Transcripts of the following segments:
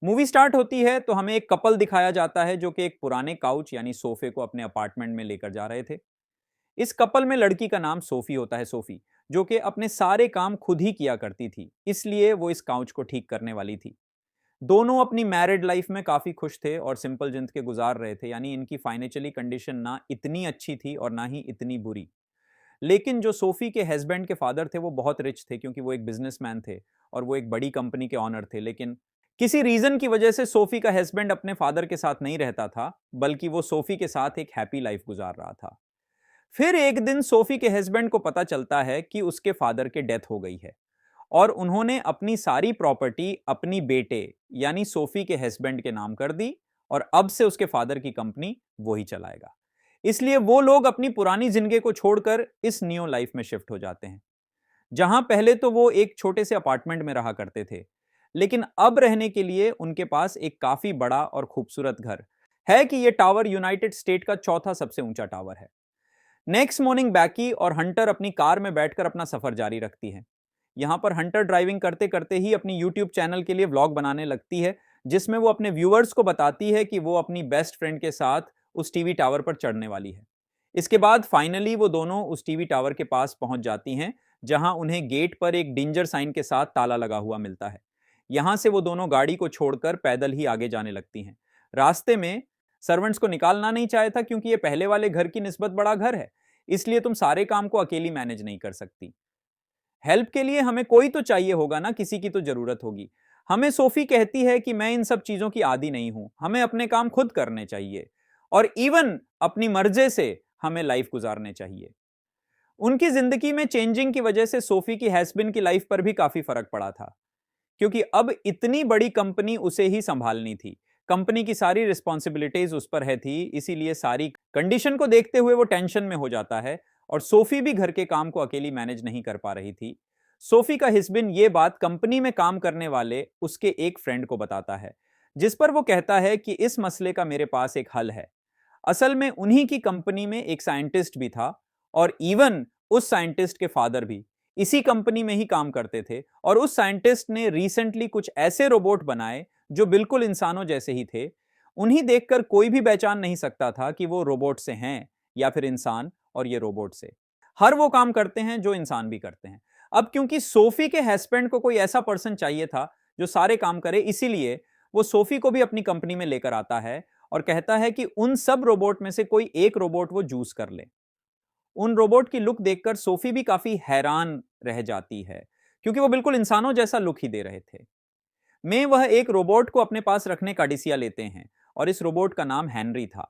Movie start होती है तो हमें एक कपल दिखाया जाता है जो कि एक पुराने काउच यानी सोफे को अपने अपार्टमेंट में लेकर जा रहे थे। इस कपल में लड़की का नाम सोफी होता है, सोफी, जो कि अपने सारे काम खुद ही किया करती थी, इसलिए वो इस काउच को ठीक करने वाली थी। दोनों अपनी मैरिड लाइफ में काफी खुश थे और सिंपल जिंदगी गुजार रहे थे, यानी इनकी फाइनेंशियली कंडीशन ना इतनी अच्छी थी और ना ही इतनी बुरी। लेकिन जो सोफी के हस्बैंड के फादर थे वो बहुत रिच थे, क्योंकि वो एक बिजनेसमैन थे और वो एक बड़ी कंपनी के ऑनर थे। लेकिन किसी रीजन की वजह से सोफी का हस्बैंड अपने फादर के साथ नहीं रहता था, बल्कि वो सोफी के साथ एक हैप्पी लाइफ गुजार रहा था। फिर एक दिन सोफी के हस्बैंड को पता चलता है कि उसके फादर के डेथ हो गई है और उन्होंने अपनी सारी प्रॉपर्टी अपनी बेटे यानी सोफी के हस्बैंड के नाम कर दी और अब से उसके फादर की कंपनी वो ही चलाएगा। इसलिए वो लोग अपनी पुरानी जिंदगी को छोड़कर इस न्यू लाइफ में शिफ्ट हो जाते हैं, जहां पहले तो वो एक छोटे से अपार्टमेंट में रहा करते थे, लेकिन अब रहने के लिए उनके पास एक काफी बड़ा और खूबसूरत घर है कि यह टावर यूनाइटेड स्टेट का चौथा सबसे ऊंचा टावर है। नेक्स्ट मॉर्निंग बैकी और हंटर अपनी कार में बैठकर अपना सफर जारी रखती है। यहां पर हंटर ड्राइविंग करते करते ही अपनी यूट्यूब चैनल के लिए व्लॉग बनाने लगती है, जिसमें वो अपने व्यूअर्स को बताती है कि वो अपनी बेस्ट फ्रेंड के साथ उस टीवी टावर पर चढ़ने वाली है। इसके बाद फाइनली वो दोनों उस टीवी टावर के पास पहुंच जाती हैं, जहां उन्हें गेट पर एक डेंजर साइन के साथ ताला लगा हुआ मिलता है। यहां से वो दोनों गाड़ी को छोड़कर पैदल ही आगे जाने लगती हैं। रास्ते में सर्वेंट्स को निकालना नहीं चाहे था, क्योंकि ये पहले वाले घर की निस्बत बड़ा घर है, इसलिए तुम सारे काम को अकेली मैनेज नहीं कर सकती। हेल्प के लिए हमें कोई तो चाहिए होगा ना, किसी की तो जरूरत होगी। हमें सोफी कहती है कि मैं इन सब चीजों की आदी नहीं हूं, हमें अपने काम खुद करने चाहिए और इवन अपनी मर्जी से हमें लाइफ गुजारने चाहिए। उनकी जिंदगी में चेंजिंग की वजह से सोफी की हस्बैंड की लाइफ पर भी काफी फर्क पड़ा था, क्योंकि अब इतनी बड़ी कंपनी उसे ही संभालनी थी। कंपनी की सारी रिस्पॉन्सिबिलिटीज उस पर है थी, इसीलिए सारी कंडीशन को देखते हुए वो टेंशन में हो जाता है और सोफी भी घर के काम को अकेली मैनेज नहीं कर पा रही थी। सोफी का हस्बैंड ये बात कंपनी में काम करने वाले उसके एक फ्रेंड को बताता है, जिस पर वो कहता है कि इस मसले का मेरे पास एक हल है। असल में उन्हीं की कंपनी में एक साइंटिस्ट भी था और इवन उस साइंटिस्ट के फादर भी इसी कंपनी में ही काम करते थे और उस साइंटिस्ट ने रिसेंटली कुछ ऐसे रोबोट बनाए जो बिल्कुल इंसानों जैसे ही थे। उन्हीं देखकर कोई भी पहचान नहीं सकता था कि वो रोबोट से हैं या फिर इंसान, और ये रोबोट से हर वो काम करते हैं जो इंसान भी करते हैं। अब क्योंकि सोफी के हस्बैंड को कोई ऐसा पर्सन चाहिए था जो सारे काम करे, इसीलिए वो सोफी को भी अपनी कंपनी में लेकर आता है और कहता है कि उन सब रोबोट में से कोई एक रोबोट वो चूज कर ले। उन रोबोट की लुक देखकर सोफी भी काफी हैरान रह जाती है, क्योंकि वो बिल्कुल इंसानों जैसा लुक ही दे रहे थे। में वह एक रोबोट को अपने पास रखने का डिसिया लेते हैं और इस रोबोट का नाम हेनरी था।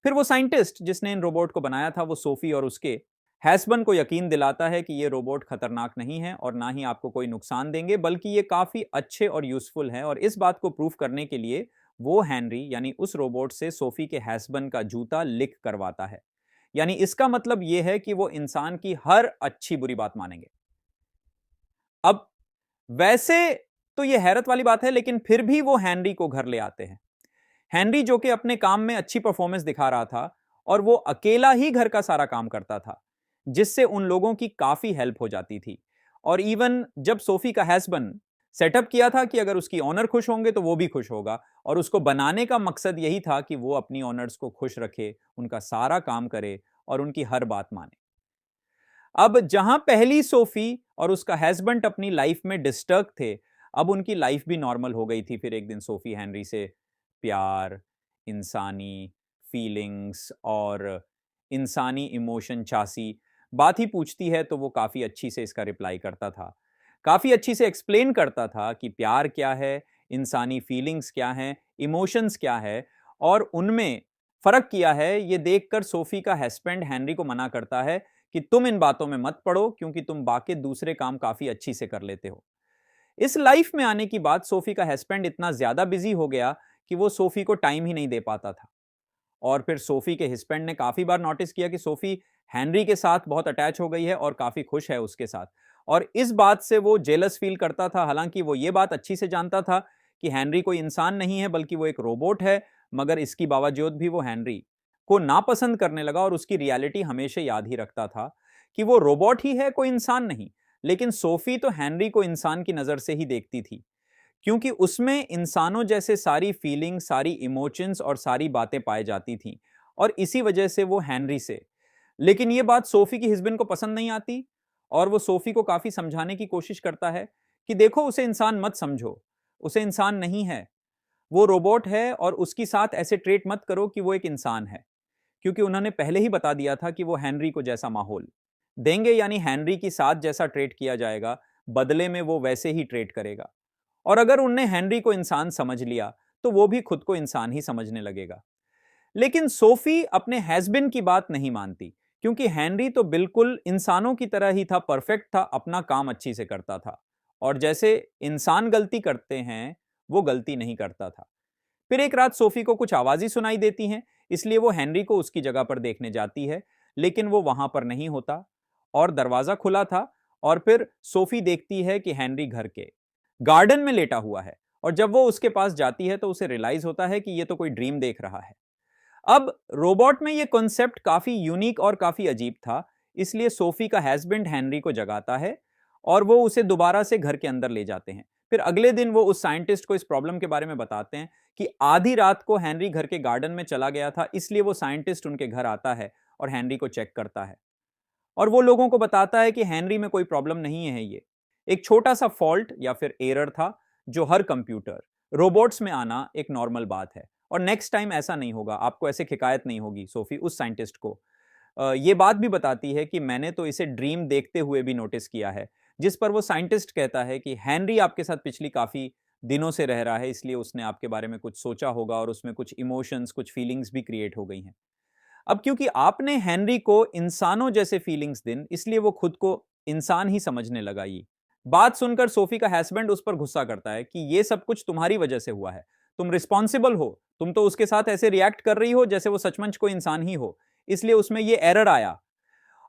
फिर वो साइंटिस्ट जिसने इन रोबोट को बनाया था वो सोफी और उसके हैसबन को यकीन दिलाता है कि ये रोबोट खतरनाक नहीं है और ना ही आपको कोई नुकसान देंगे, बल्कि ये काफी अच्छे और यूजफुल हैं। और इस बात को प्रूफ करने के लिए वो हेनरी यानी उस रोबोट से सोफी के हैसबन का जूता लिक करवाता है। यानी इसका मतलब यह है कि वो इंसान की हर अच्छी बुरी बात मानेंगे। अब वैसे तो यह हैरत वाली बात है, लेकिन फिर भी वो हेनरी को घर ले आते हैं। हेनरी जो कि अपने काम में अच्छी परफॉर्मेंस दिखा रहा था और वो अकेला ही घर का सारा काम करता था, जिससे उन लोगों की काफी हेल्प हो जाती थी। और इवन जब सोफी का हैसबन सेटअप किया था कि अगर उसकी ऑनर खुश होंगे तो वो भी खुश होगा, और उसको बनाने का मकसद यही था कि वो अपनी ऑनर्स को खुश रखे, उनका सारा काम करे और उनकी हर बात माने। अब जहां पहली सोफी और उसका हस्बैंड अपनी लाइफ में डिस्टर्ब थे, अब उनकी लाइफ भी नॉर्मल हो गई थी। फिर एक दिन सोफी हेनरी से प्यार, इंसानी फीलिंग्स और इंसानी इमोशन चासी बात ही पूछती है, तो वो काफी अच्छी से इसका रिप्लाई करता था, काफी अच्छी से एक्सप्लेन करता था कि प्यार क्या है, इंसानी फीलिंग्स क्या है, इमोशंस क्या है और उनमें फर्क किया है। ये देखकर सोफी का हस्बैंड हेनरी को मना करता है कि तुम इन बातों में मत पड़ो, क्योंकि तुम बाकी दूसरे काम काफी अच्छी से कर लेते हो। इस लाइफ में आने की बाद सोफी का हस्बैंड इतना ज्यादा बिजी हो गया कि वो सोफी को टाइम ही नहीं दे पाता था। और फिर सोफी के हस्बैंड ने काफी बार नोटिस किया कि सोफी हेनरी के साथ बहुत अटैच हो गई है और काफी खुश है उसके साथ, और इस बात से वो जेलस फील करता था। हालांकि वो ये बात अच्छी से जानता था कि हेनरी कोई इंसान नहीं है बल्कि वो एक रोबोट है, मगर इसकी बावजूद भी वो हेनरी को नापसंद करने लगा और उसकी रियलिटी हमेशा याद ही रखता था कि वो रोबोट ही है, कोई इंसान नहीं। लेकिन सोफी तो हेनरी को इंसान की नजर से ही देखती थी, क्योंकि उसमें इंसानों जैसे सारी फीलिंग, सारी इमोशंस और सारी बातें पाई जाती थीं, और इसी वजह से वो हेनरी से। लेकिन ये बात सोफी की हस्बैंड को पसंद नहीं आती, और वो सोफी को काफी समझाने की कोशिश करता है कि देखो, उसे इंसान मत समझो, उसे इंसान नहीं है, वो रोबोट है, और उसकी साथ ऐसे ट्रेट मत करो कि वो एक इंसान है। क्योंकि उन्होंने पहले ही बता दिया था कि वो हेनरी को जैसा माहौल देंगे, यानी हेनरी की साथ जैसा ट्रेट किया जाएगा, बदले में वो वैसे ही ट्रेट करेगा। और अगर उनने हेनरी को इंसान समझ लिया, तो वो भी खुद को इंसान ही समझने लगेगा। लेकिन सोफी अपने हैजबिन की बात नहीं मानती, क्योंकि हेनरी तो बिल्कुल इंसानों की तरह ही था, परफेक्ट था, अपना काम अच्छी से करता था, और जैसे इंसान गलती करते हैं वो गलती नहीं करता था। फिर एक रात सोफी को कुछ आवाजें सुनाई देती हैं, इसलिए वो हेनरी को उसकी जगह पर देखने जाती है, लेकिन वो वहां पर नहीं होता, और दरवाजा खुला था। और फिर सोफी देखती है कि हेनरी घर के गार्डन में लेटा हुआ है, और जब वो उसके पास जाती है तो उसे रियलाइज होता है कि ये तो कोई ड्रीम देख रहा है। अब रोबोट में ये कॉन्सेप्ट काफी यूनिक और काफी अजीब था, इसलिए सोफी का हस्बैंड हेनरी को जगाता है, और वो उसे दोबारा से घर के अंदर ले जाते हैं। फिर अगले दिन वो उस साइंटिस्ट को इस प्रॉब्लम के बारे में बताते हैं कि आधी रात को हेनरी घर के गार्डन में चला गया था, इसलिए वो साइंटिस्ट उनके घर आता है और हेनरी को चेक करता है, और वो लोगों को बताता है कि हेनरी में कोई प्रॉब्लम नहीं है, ये एक छोटा सा फॉल्ट या फिर एरर था, जो हर कंप्यूटर रोबोट्स में आना एक नॉर्मल बात है, और नेक्स्ट टाइम ऐसा नहीं होगा, आपको ऐसे शिकायत नहीं होगी। सोफी उस साइंटिस्ट को ये बात भी बताती है कि मैंने तो इसे ड्रीम देखते हुए भी नोटिस किया है, जिस पर वो साइंटिस्ट कहता है कि हेनरी आपके साथ पिछली काफी दिनों से रह रहा है, इसलिए उसने आपके बारे में कुछ सोचा होगा, और उसमें कुछ इमोशंस, कुछ फीलिंग्स भी क्रिएट हो गई हैं। अब क्योंकि आपने हेनरी को इंसानों जैसे फीलिंग्स दिन, इसलिए वो खुद को इंसान ही समझने लगा। ये बात सुनकर सोफी का हस्बैंड उस पर गुस्सा करता है कि ये सब कुछ तुम्हारी वजह से हुआ है, तुम रिस्पॉन्सिबल हो, तुम तो उसके साथ ऐसे रिएक्ट कर रही हो जैसे वो सचमुच को इंसान ही हो, इसलिए उसमें ये एरर आया,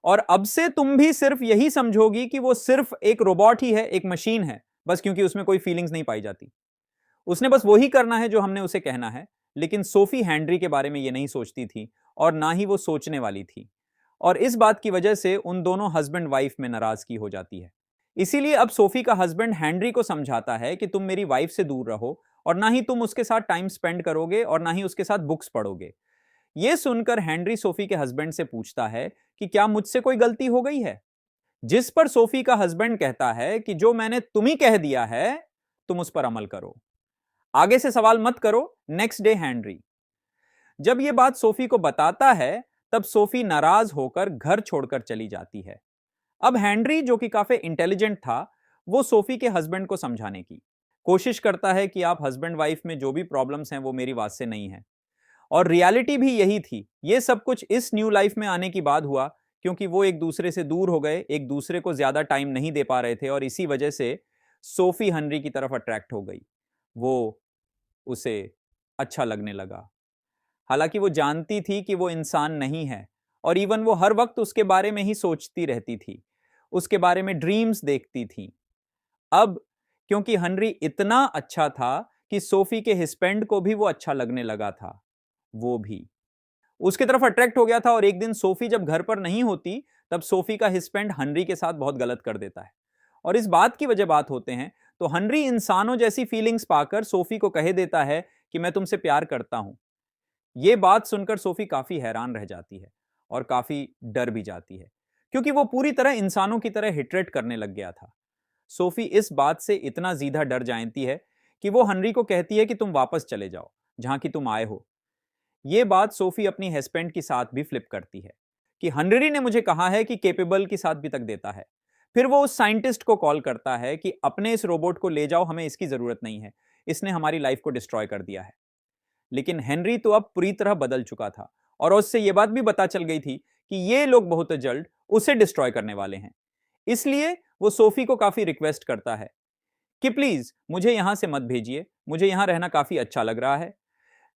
और अब से तुम भी सिर्फ यही समझोगी कि वो सिर्फ एक रोबोट ही है, एक मशीन है, बस क्योंकि उसमें कोई फीलिंग्स नहीं पाई जाती। उसने बस वही करना है जो हमने उसे कहना है। लेकिन सोफी हेनरी के बारे में ये नहीं सोचती थी, और ना ही वो सोचने वाली थी, और इस बात की वजह से उन दोनों हस्बैंड वाइफ में नाराजगी हो जाती है। इसीलिए अब सोफी का हस्बैंड हेनरी को समझाता है कि तुम मेरी वाइफ से दूर रहो, और ना ही तुम उसके साथ टाइम स्पेंड करोगे, और ना ही उसके साथ बुक्स पढ़ोगे। यह सुनकर हेनरी सोफी के हस्बैंड से पूछता है कि क्या मुझसे कोई गलती हो गई है, जिस पर सोफी का हस्बैंड कहता है कि जो मैंने तुम्ही कह दिया है तुम उस पर अमल करो, आगे से सवाल मत करो। नेक्स्ट डे हेनरी जब यह बात सोफी को बताता है, तब सोफी नाराज होकर घर छोड़कर चली जाती है। अब हेनरी, जो कि काफी इंटेलिजेंट था, वो सोफी के हस्बैंड को समझाने की कोशिश करता है कि आप हस्बैंड वाइफ में जो भी प्रॉब्लम्स हैं वो मेरी बात से नहीं है, और रियलिटी भी यही थी। ये सब कुछ इस न्यू लाइफ में आने की बाद हुआ, क्योंकि वो एक दूसरे से दूर हो गए, एक दूसरे को ज्यादा टाइम नहीं दे पा रहे थे, और इसी वजह से सोफी हेनरी की तरफ अट्रैक्ट हो गई, वो उसे अच्छा लगने लगा। हालांकि वो जानती थी कि वो इंसान नहीं है, और इवन वो हर वक्त उसके बारे में ही सोचती रहती थी, उसके बारे में ड्रीम्स देखती थी। अब क्योंकि हेनरी इतना अच्छा था कि सोफी के हस्बैंड को भी वो अच्छा लगने लगा था, वो भी उसकी तरफ अट्रैक्ट हो गया था। और एक दिन सोफी जब घर पर नहीं होती, तब सोफी का हस्बैंड हेनरी के साथ बहुत गलत कर देता है, और इस बात की वजह बात होते हैं, तो हेनरी इंसानों जैसी फीलिंग्स पाकर सोफी को कह देता है कि मैं तुमसे प्यार करता हूं। यह बात सुनकर सोफी काफी हैरान रह जाती है, और काफी डर भी जाती है, क्योंकि वो पूरी तरह इंसानों की तरह हिटरेट करने लग गया था। सोफी इस बात से इतना ज्यादा डर जाती है कि वो हेनरी को कहती है कि तुम वापस चले जाओ जहां की तुम आए हो। यह बात सोफी अपनी हस्बैंड के साथ भी फ्लिप करती है कि हेनरी ने मुझे कहा है कि केपेबल की साथ भी तक देता है। फिर वो उस साइंटिस्ट को कॉल करता है कि अपने इस रोबोट को ले जाओ, हमें इसकी जरूरत नहीं है, इसने हमारी लाइफ को डिस्ट्रॉय कर दिया है। लेकिन हेनरी तो अब पूरी तरह बदल चुका था, और उससे यह बात भी पता चल गई थी कि ये लोग बहुत जल्द उसे डिस्ट्रॉय करने वाले हैं। इसलिए वो सोफी को काफी रिक्वेस्ट करता है कि प्लीज मुझे यहां से मत भेजिए, मुझे यहां रहना काफी अच्छा लग रहा है,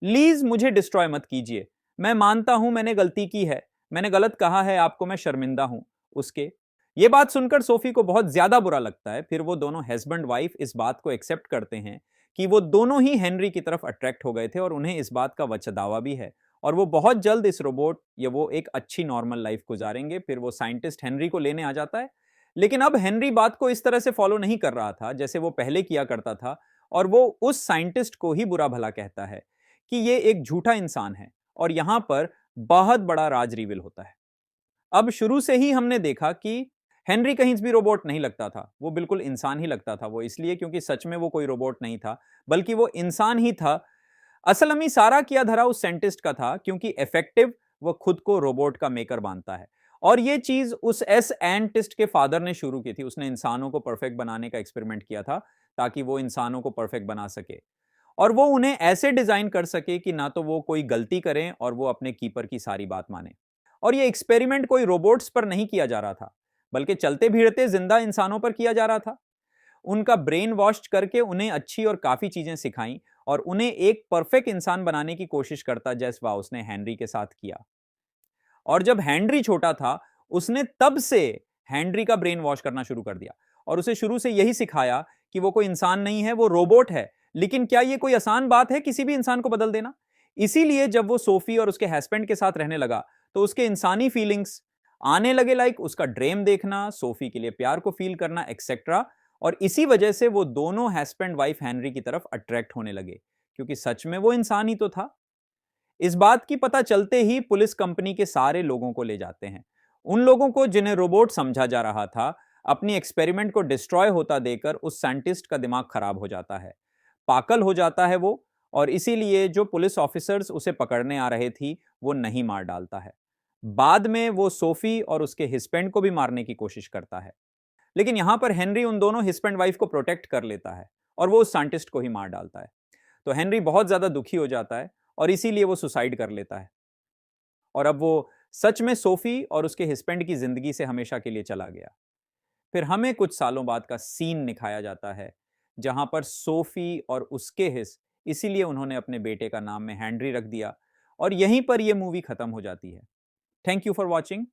प्लीज मुझे डिस्ट्रॉय मत कीजिए, मैं मानता हूं मैंने गलती की है, मैंने गलत कहा है आपको, मैं शर्मिंदा हूं उसके। ये बात सुनकर सोफी को बहुत ज्यादा बुरा लगता है। फिर वो दोनों हस्बैंड वाइफ इस बात को एक्सेप्ट करते हैं कि वो दोनों ही हेनरी की तरफ अट्रैक्ट हो गए थे, और उन्हें इस बात का वचदावा भी है, और वो बहुत जल्द इस रोबोट या वो एक अच्छी नॉर्मल लाइफ गुजारेंगे। फिर वो साइंटिस्ट हेनरी को लेने आ जाता है, लेकिन अब हेनरी बात को इस तरह से फॉलो नहीं कर रहा था जैसे वो पहले किया करता था, और वो उस साइंटिस्ट को ही बुरा भला कहता है कि ये एक झूठा इंसान है, और यहां पर बहुत बड़ा राज रिवील होता है। अब शुरू से ही हमने देखा कि हेनरी कहीं भी रोबोट नहीं लगता था, वो बिल्कुल इंसान ही लगता था। वो इसलिए क्योंकि सच में वो कोई रोबोट नहीं था, बल्कि वो इंसान ही था। असल में सारा किया धरा उस साइंटिस्ट का था, क्योंकि इफेक्टिव वो खुद को रोबोट का मेकर मानता है। और ये चीज उस एस एंटिस्ट के फादर ने शुरू की थी। उसने इंसानों को परफेक्ट बनाने का एक्सपेरिमेंट किया था, ताकि वो इंसानों को परफेक्ट बना सके, और वो उन्हें ऐसे डिजाइन कर सके कि ना तो वो कोई गलती करें और वो अपने कीपर की सारी बात माने। और ये एक्सपेरिमेंट कोई रोबोट्स पर नहीं किया जा रहा था, बल्कि चलते भिड़ते जिंदा इंसानों पर किया जा रहा था। उनका ब्रेन वॉश करके उन्हें अच्छी और काफी चीजें सिखाई, और उन्हें एक परफेक्ट इंसान बनाने की कोशिश करता, जैसा उसने हेनरी के साथ किया। और जब हेनरी छोटा था, उसने तब से हेनरी का ब्रेन वॉश करना शुरू कर दिया, और उसे शुरू से यही सिखाया कि वो कोई इंसान नहीं है, वो रोबोट है। लेकिन क्या ये कोई आसान बात है किसी भी इंसान को बदल देना? इसीलिए जब वो सोफी और उसके हस्बैंड के साथ रहने लगा, तो उसके इंसानी फीलिंग्स आने लगे, लाइक उसका ड्रीम देखना, सोफी के लिए प्यार को फील करना, एक्सेट्रा। और इसी वजह से वो दोनों हस्बैंड वाइफ हेनरी की तरफ अट्रैक्ट होने लगे, क्योंकि सच में वो इंसान ही तो था। इस बात की पता चलते ही पुलिस कंपनी के सारे लोगों को ले जाते हैं। उन लोगों को जिन्हें रोबोट समझा जा रहा था, अपनी एक्सपेरिमेंट को डिस्ट्रॉय होता देकर उस साइंटिस्ट का दिमाग खराब हो जाता है, पागल हो जाता है वो। और इसीलिए जो पुलिस ऑफिसर्स उसे पकड़ने आ रहे थी, वो नहीं मार डालता है। बाद में वो सोफी और उसके हस्बैंड को भी मारने की कोशिश करता है, लेकिन यहां पर हेनरी उन दोनों हस्बैंड वाइफ को प्रोटेक्ट कर लेता है, और वो उस साइंटिस्ट को ही मार डालता है। तो हेनरी बहुत ज्यादा दुखी हो जाता है, और इसीलिए वो सुसाइड कर लेता है। और अब वो सच में सोफी और उसके हस्बैंड की जिंदगी से हमेशा के लिए चला गया। फिर हमें कुछ सालों बाद का सीन दिखाया जाता है, जहां पर सोफी और उसके हिस्स, इसीलिए उन्होंने अपने बेटे का नाम में हेनरी रख दिया, और यहीं पर यह मूवी खत्म हो जाती है। Thank you for watching.